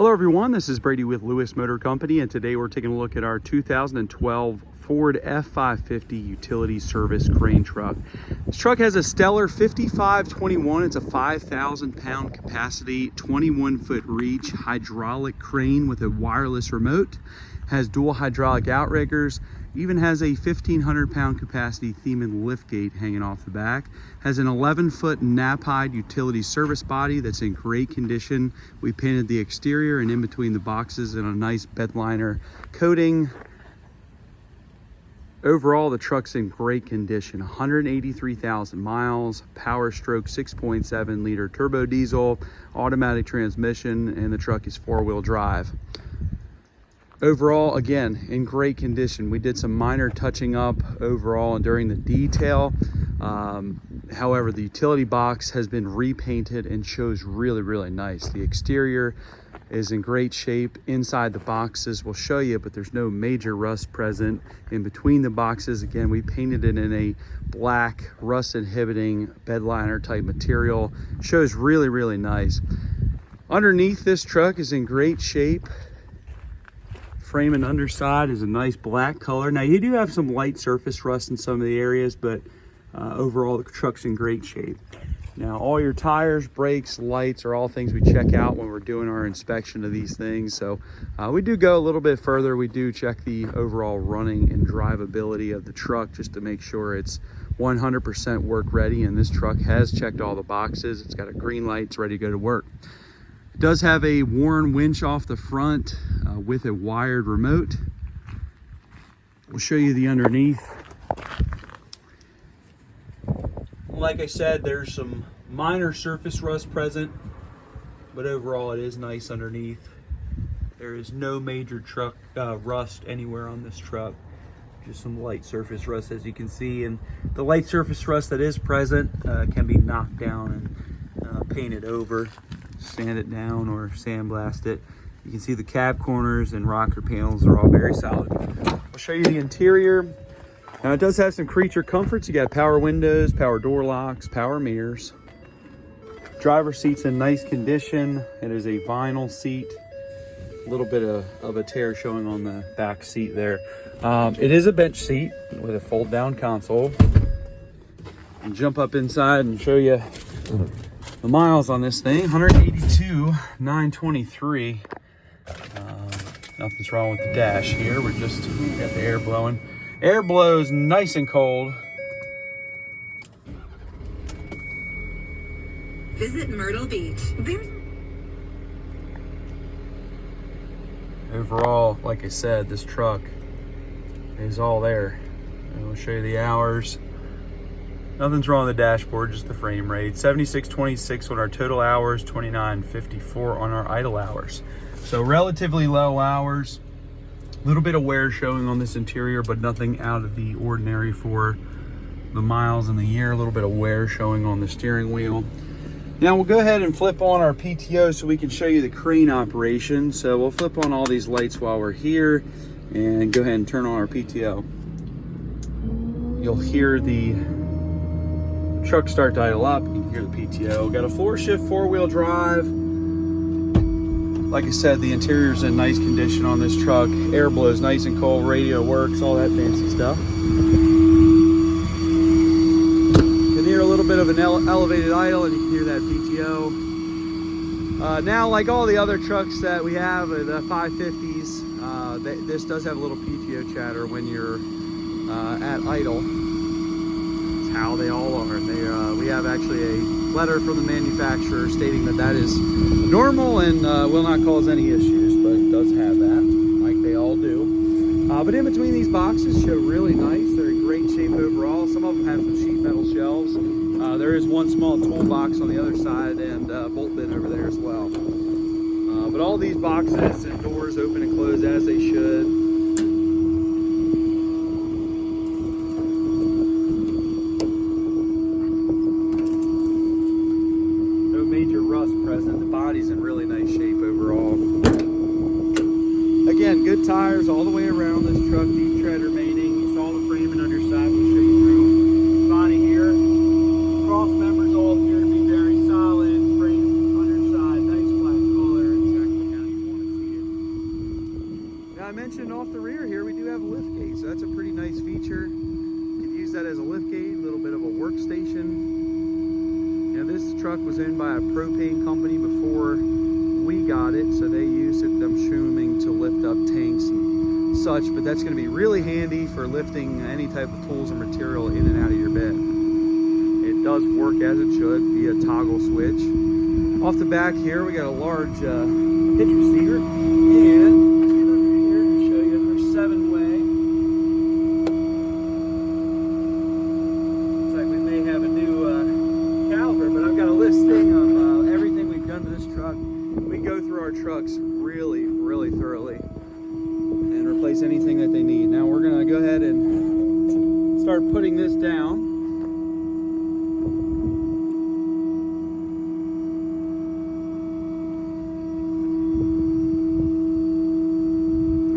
Hello everyone, this is Brady with Lewis Motor Company, and today we're taking a look at our 2012 Ford F-550 utility service crane truck. This truck has a stellar 5521. It's a 5,000 pound capacity, 21-foot reach hydraulic crane with a wireless remote. Has dual hydraulic outriggers, even has a 1,500 pound capacity Thiemann liftgate hanging off the back. Has an 11-foot nap-hide utility service body that's in great condition. We painted the exterior and in between the boxes in a nice bed liner coating. Overall, the truck's in great condition. 183,000 miles, Power Stroke 6.7 liter turbo diesel, automatic transmission, and the truck is 4-wheel drive. Overall, again, in great condition. We did some minor touching up overall and during the detail. However, the utility box has been repainted and shows really nice. The exterior is in great shape. Inside the boxes, we'll show you, but there's no major rust present in between the boxes. Again, we painted it in a black rust inhibiting bed liner type material. Shows really nice. Underneath, this truck is in great shape. Frame and underside is a nice black color. Now you do have some light surface rust in some of the areas, but overall the truck's in great shape. Now all your tires, brakes, lights are all things we check out when we're doing our inspection of these things. So we do go a little bit further. We do check the overall running and drivability of the truck just to make sure it's 100% work ready. And this truck has checked all the boxes. It's got a green light, it's ready to go to work. It does have a Warn winch off the front with a wired remote. We'll show you the underneath. Like I said, there's some minor surface rust present, but overall it is nice underneath. There is no major truck rust anywhere on this truck. Just some light surface rust, as you can see, and the light surface rust that is present can be knocked down and painted over, sand it down or sandblast it. You can see the cab corners and rocker panels are all very solid. I'll show you the interior. Now it does have some creature comforts. You got power windows, power door locks, power mirrors. Driver seat's in nice condition. It is a vinyl seat. A little bit of a tear showing on the back seat there. It is a bench seat with a fold down console. I'll jump up inside and show you the miles on this thing. 182,923. Nothing's wrong with the dash here. We're just got the air blowing. Air blows nice and cold. Visit Myrtle Beach. Overall, like I said, this truck is all there. And we'll show you the hours. Nothing's wrong with the dashboard, just the frame rate. 76.26 on our total hours, 29.54 on our idle hours. So relatively low hours. A little bit of wear showing on this interior, but nothing out of the ordinary for the miles in the year. A little bit of wear showing on the steering wheel. Now we'll go ahead and flip on our PTO so we can show you the crane operation. So we'll flip on all these lights while we're here and go ahead and turn on our PTO. You'll hear the truck start to idle up. You can hear the PTO. Got a floor shift 4-wheel drive. Like I said, the interior's in nice condition on this truck. Air blows nice and cold, radio works, all that fancy stuff. You can hear a little bit of an elevated idle, and you can hear that PTO. Now, like all the other trucks that we have, the 550s, this does have a little PTO chatter when you're at idle. It's how they all are. We have actually a letter from the manufacturer stating that is normal and will not cause any issues, but it does have that, like they all do. But in between these boxes show really nice. They're in great shape overall. Some of them have some sheet metal shelves. There is one small toolbox on the other side and a bolt bin over there as well. But all these boxes and doors open and close as they should. Present. The body's in really nice shape overall. Again, good tires all the way around this truck, deep tread remaining. You saw the frame and underside. We'll show you through the body here. Cross members all appear to be very solid. Frame, underside, nice black color, exactly how you want I mentioned off the rear here, we do have a lift gate, so that's a pretty nice feature. You could use that as a lift gate, a little bit of a workstation. You know, this truck was owned by a propane company before we got it, so they used it, I'm assuming, to lift up tanks and such, but that's going to be really handy for lifting any type of tools or material in and out of your bed. It does work as it should via toggle switch. Off the back here, we got a large hitch receiver, and here to show you our 7-way. Looks like we may have a new caliper, but I've got a listing of everything we've done to this truck. We go through our trucks really, really thoroughly and replace anything that they need. Now we're gonna go ahead and start putting this down.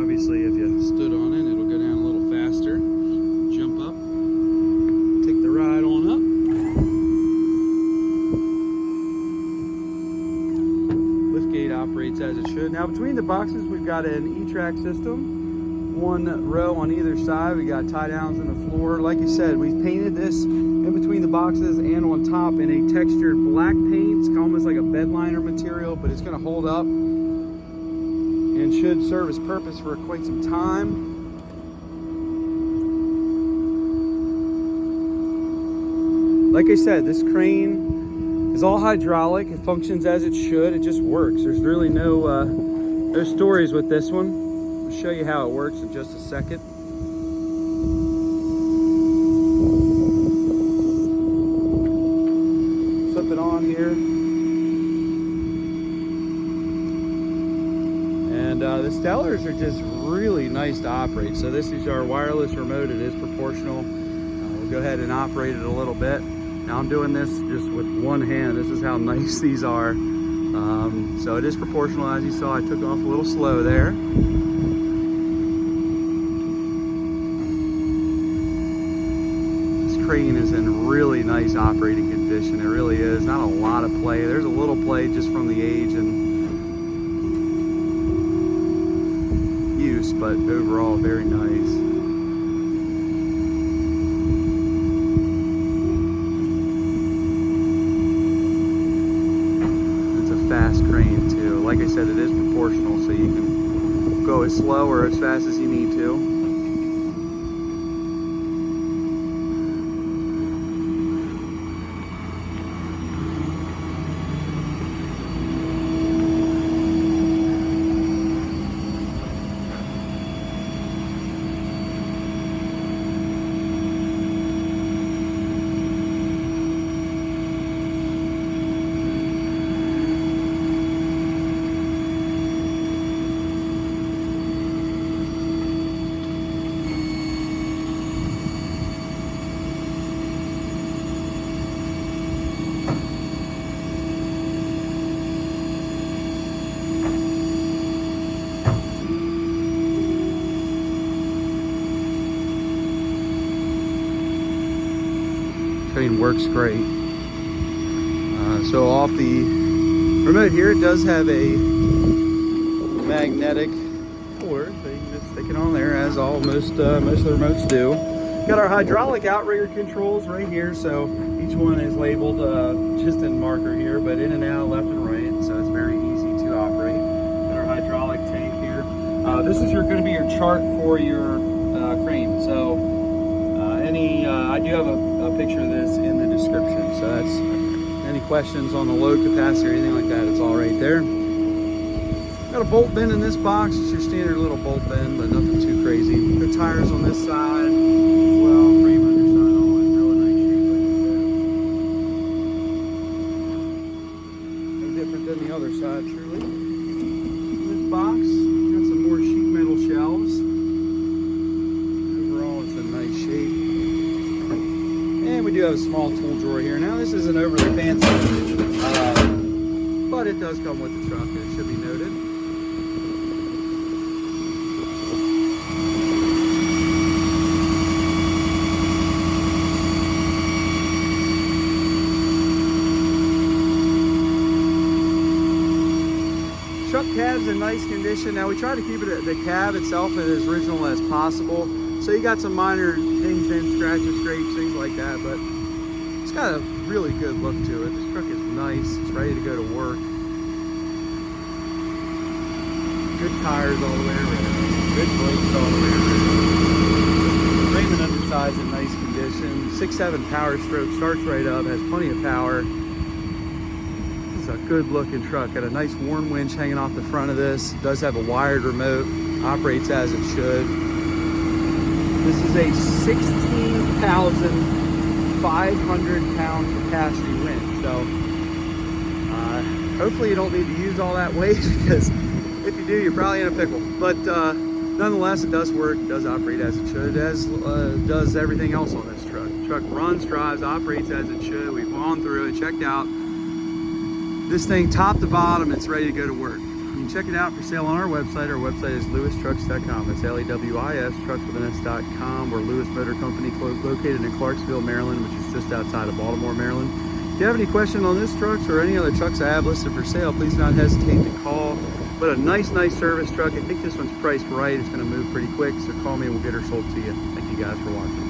Obviously, if you stood on it, it'll go down a little faster. Jump up, take the ride on up. Liftgate operates as it should. Now between the boxes, we've got an E-track system. One row on either side. We got tie downs in the floor. Like you said, we've painted this in between the boxes and on top in a textured black paint. It's almost like a bed liner material, but it's going to hold up and should serve its purpose for quite some time. Like I said, this crane is all hydraulic. It functions as it should. It just works. There's really no stories with this one. I'll show you how it works in just a second. Flip it on here. And the Stellars are just really nice to operate. So this is our wireless remote. It is proportional. We'll go ahead and operate it a little bit. Now I'm doing this just with one hand. This is how nice these are. So it is proportional. As you saw, I took off a little slow there. This crane is in really nice operating condition. It really is. Not a lot of play. There's a little play just from the age and use, but overall very nice. It's a fast crane too. Like I said, it is proportional, so you can go as slow or as fast as you need to. Crane works great. So off the remote here, it does have a magnetic cord, so you can just stick it on there, as most of the remotes do. Got our hydraulic outrigger controls right here, so each one is labeled just in marker here, but in and out, left and right, so it's very easy to operate. Got our hydraulic tank here. This is going to be your chart for your crane. So I do have a picture of this in the description, so that's any questions on the load capacity or anything like that, it's all right there. Got a bolt bin in this box. It's your standard little bolt bin, but nothing too crazy. Good tires on this side as well. Frame underside all in real nice shape, like I said. No different than the other side, truly. In this box, got some more sheet metal shelves. Overall, it's in nice shape. And we do have a small tool drawer here. Now this isn't overly fancy, but it does come with the truck. It should be noted. Truck cabs and nice condition. Now we try to keep it, the cab itself as original as possible. So you got some minor dings, dents, scratches, scrapes, things like that, but it's got a really good look to it. This truck is nice. It's ready to go to work. Good tires all the way around. Good brakes all the way around. Frame and undersides in nice condition. 6.7 Power Stroke, starts right up, has plenty of power. This is a good looking truck. Got a nice worn winch hanging off the front of this. It does have a wired remote. Operates as it should. This is a 16,500 pound capacity winch. So hopefully you don't need to use all that weight, because if you do, you're probably in a pickle. But nonetheless, it does work. It does operate as it should, as does everything else on this truck. The truck runs, drives, operates as it should. We've gone through it, checked out this thing top to bottom. It's ready to go to work. You can check it out for sale on our website. Our website is lewistrucks.com. It's L-E-W-I-S, trucks.com. We're Lewis Motor Company, located in Clarksville, Maryland, which is just outside of Baltimore, Maryland. If you have any questions on this trucks or any other trucks I have listed for sale, please do not hesitate to call. But a nice service truck. I think this one's priced right. It's going to move pretty quick, so call me and we'll get her sold to you. Thank you guys for watching.